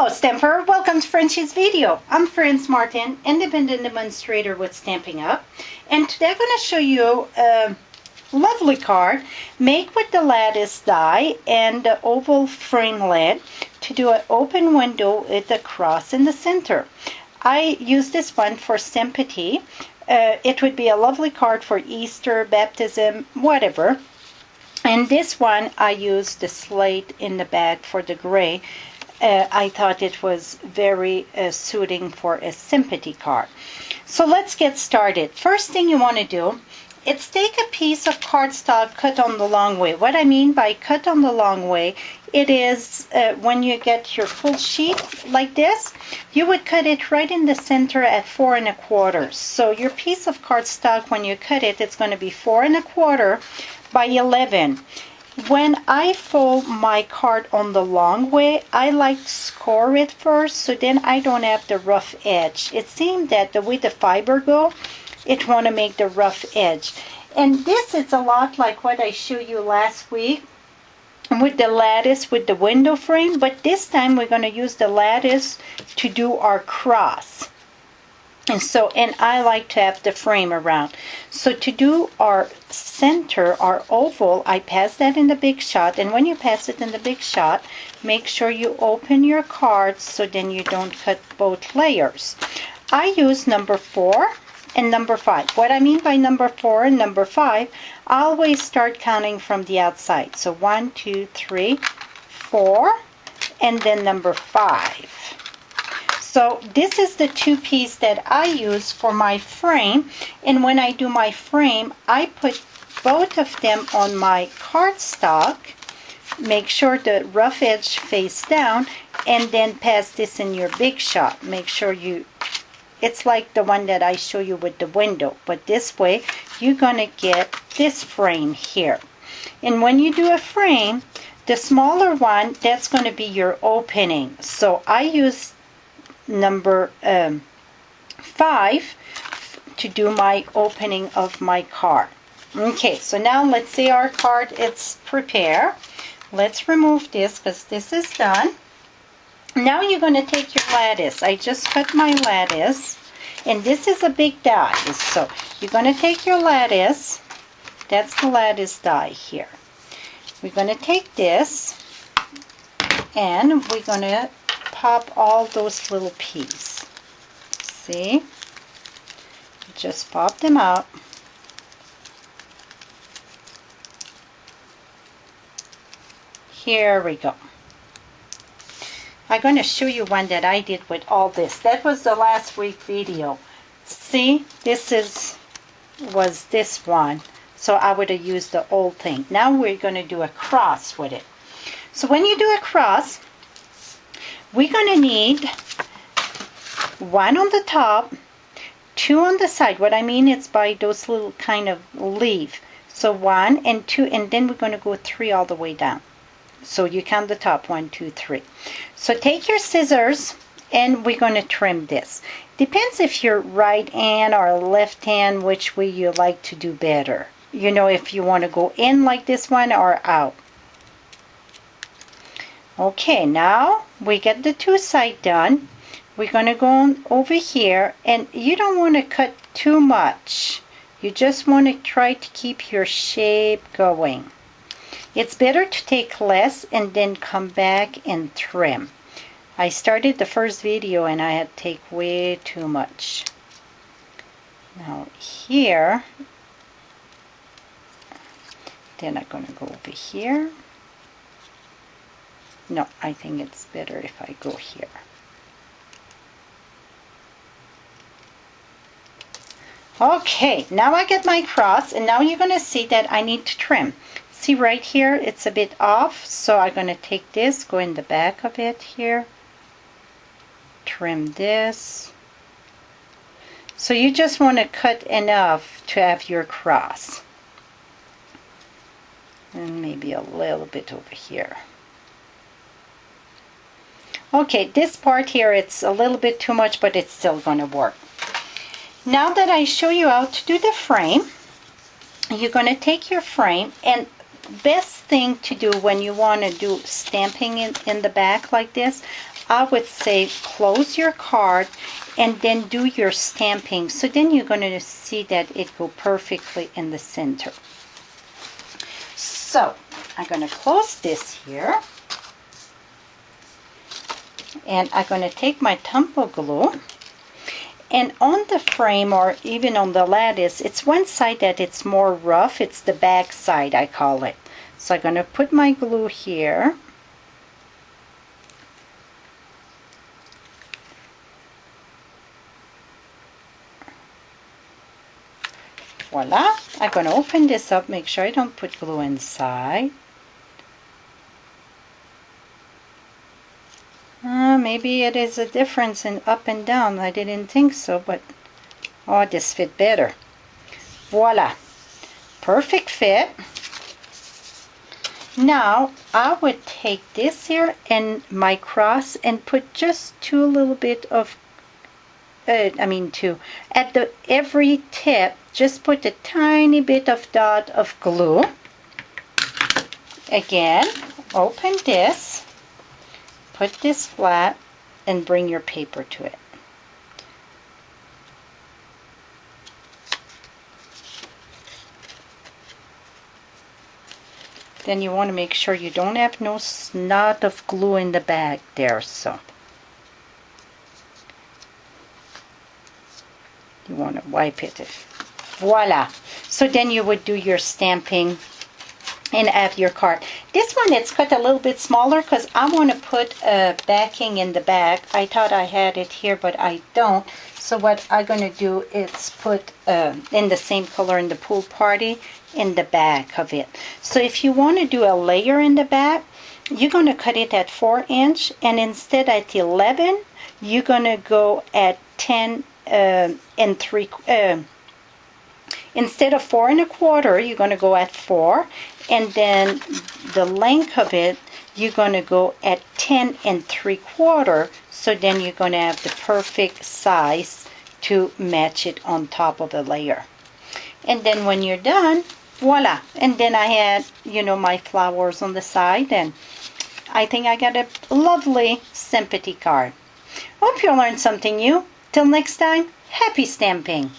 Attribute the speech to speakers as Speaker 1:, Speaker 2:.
Speaker 1: Hello Stamper, welcome to Frenchie's video. I'm Franz Martin, independent demonstrator with Stampin' Up! And today I'm going to show you a lovely card made with the lattice die and the oval frame lid to do an open window with a cross in the center. I use this one for sympathy. It would be a lovely card for Easter, baptism, whatever. And this one I used the slate in the back for the gray. I thought it was very suiting for a sympathy card. So let's get started. First thing you want to do is take a piece of cardstock cut on the long way. What I mean by cut on the long way, it is when you get your full sheet like this, you would cut it right in the center at 4 1/4. So your piece of cardstock, when you cut it, it's going to be 4 1/4 by 11. When I fold my card on the long way, I like to score it first, so then I don't have the rough edge. It seems that the way the fiber go, it want to make the rough edge. And this is a lot like what I showed you last week with the lattice with the window frame, but this time we're going to use the lattice to do our cross. And I like to have the frame around. So to do our center, our oval, I pass that in the big shot. And when you pass it in the big shot, make sure you open your card so then you don't cut both layers. I use number 4 and number 5. What I mean by number 4 and number 5, I always start counting from the outside. So 1, 2, 3, 4, and then number 5. So this is the two piece that I use for my frame, and when I do my frame, I put both of them on my cardstock, make sure the rough edge face down, and then pass this in your big shot. Make sure it's like the one that I show you with the window, but this way you're gonna get this frame here. And when you do a frame, the smaller one, that's gonna be your opening. So I use number 5 to do my opening of my card. Okay, so now let's say our card is prepared. Let's remove this because this is done. Now you're going to take your lattice. I just cut my lattice, and this is a big die. So you're going to take your lattice. That's the lattice die here. We're going to take this, and we're going to pop all those little pieces. See? Just pop them out. Here we go. I'm going to show you one that I did with all this. That was the last week video. See? Was this one. So I would have used the old thing. Now we're going to do a cross with it. So when you do a cross, we're going to need 1 on the top, 2 on the side. What I mean is by those little kind of leaf. So 1 and 2, and then we're going to go 3 all the way down. So you count the top, 1, 2, 3. So take your scissors, and we're going to trim this. Depends if you're right hand or left hand, which way you like to do better. You know, if you want to go in like this one or out. Okay, now we get the 2 sides done. We're going to go on over here, and you don't want to cut too much. You just want to try to keep your shape going. It's better to take less and then come back and trim. I started the first video and I had to take way too much. Now here, then I'm going to go over here. No, I think it's better if I go here. Okay, now I get my cross, and now you're going to see that I need to trim. See right here, it's a bit off, so I'm going to take this, go in the back of it here, trim this. So you just want to cut enough to have your cross. And maybe a little bit over here. Okay, this part here, it's a little bit too much, but it's still going to work. Now that I show you how to do the frame, you're going to take your frame, and best thing to do when you want to do stamping in the back like this, I would say close your card and then do your stamping. So then you're going to see that it go perfectly in the center. So I'm going to close this here. And I'm going to take my tumble glue. And on the frame or even on the lattice, it's one side that it's more rough. It's the back side, I call it. So I'm going to put my glue here. Voila. I'm going to open this up, make sure I don't put glue inside. Maybe it is a difference in up and down. I didn't think so, but oh, this fit better. Voila. Perfect fit. Now, I would take this here and my cross and put just two little bit of, two. At the every tip, just put a tiny bit of dot of glue. Again, open this. Put this flat and bring your paper to it. Then you want to make sure you don't have no snot of glue in the bag there, so you want to wipe it. Voila. So then you would do your stamping and add your card. This one, it's cut a little bit smaller because I want to put a backing in the back. I thought I had it here, but I don't. So what I'm going to do is put in the same color in the pool party in the back of it. So if you want to do a layer in the back, you're going to cut it at 4 inch, and instead at 11, you're going to go at 10 and 3. Instead of 4 1/4, you're going to go at 4, and then the length of it, you're going to go at 10 3/4. So then you're going to have the perfect size to match it on top of the layer. And then when you're done, voila. And then I had, my flowers on the side, and I think I got a lovely sympathy card. Hope you learned something new. Till next time, happy stamping.